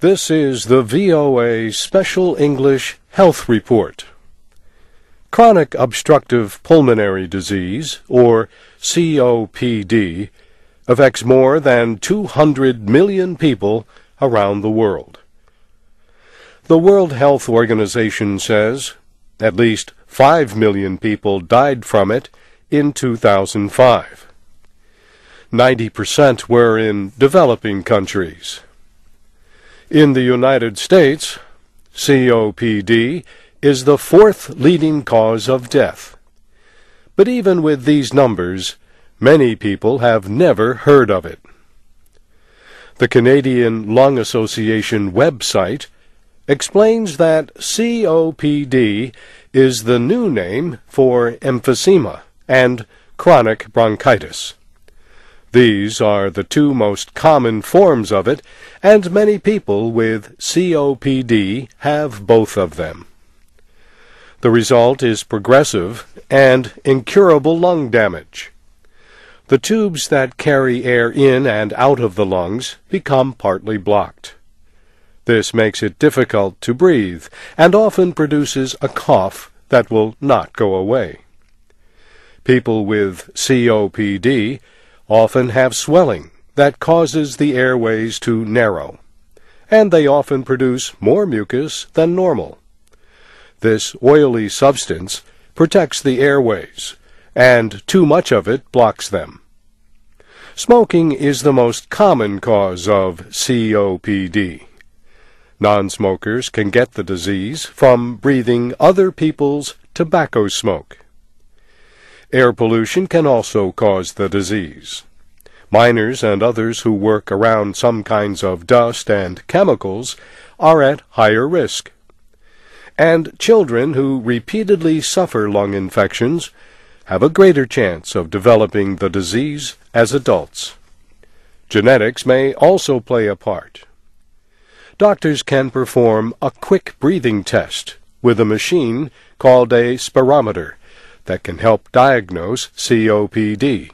This is the VOA Special English Health Report. Chronic obstructive pulmonary disease, or C.O.P.D, affects more than 200 million people around the world. The World Health Organization says at least 5 million people died from it in 2005. 90% were in developing countries. In the United States, C.O.P.D is the fourth leading cause of death. But even with these numbers, many people have never heard of it. The Canadian Lung Association website explains that C.O.P.D is the new name for emphysema and chronic bronchitis. These are the two most common forms of it, and many people with C.O.P.D have both of them. The result is progressive and incurable lung damage. The tubes that carry air in and out of the lungs become partly blocked. This makes it difficult to breathe and often produces a cough that will not go away. People with C.O.P.D often have swelling that causes the airways to narrow, and they often produce more mucus than normal. This oily substance protects the airways, and too much of it blocks them. Smoking is the most common cause of C.O.P.D. Non-smokers can get the disease from breathing other people's tobacco smoke. Air pollution can also cause the disease. Miners and others who work around some kinds of dust and chemicals are at higher risk. And children who repeatedly suffer lung infections have a greater chance of developing the disease as adults. Genetics may also play a part. Doctors can perform a quick breathing test with a machine called a spirometer that can help diagnose C.O.P.D.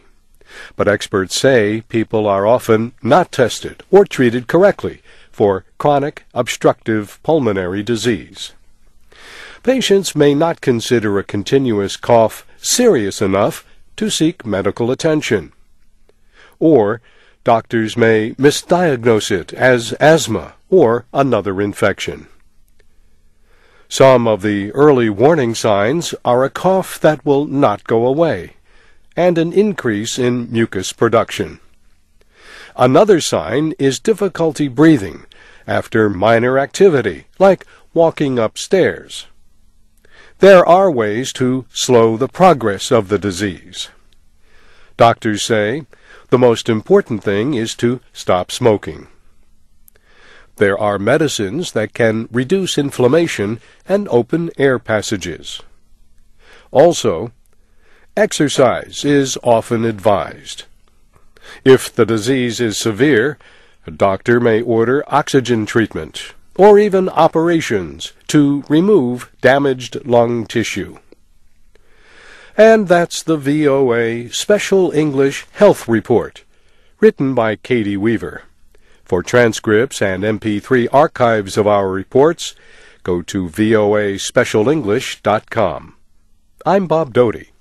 But experts say people are often not tested or treated correctly for chronic obstructive pulmonary disease. Patients may not consider a continuous cough serious enough to seek medical attention. Or doctors may misdiagnose it as asthma or another infection. Some of the early warning signs are a cough that will not go away and an increase in mucus production. Another sign is difficulty breathing after minor activity, like walking upstairs. There are ways to slow the progress of the disease. Doctors say the most important thing is to stop smoking. There are medicines that can reduce inflammation and open air passages. Also, exercise is often advised. If the disease is severe, a doctor may order oxygen treatment or even operations to remove damaged lung tissue. And that's the VOA Special English Health Report, written by Katie Weaver. For transcripts and MP3 archives of our reports, go to voaspecialenglish.com. I'm Bob Doty.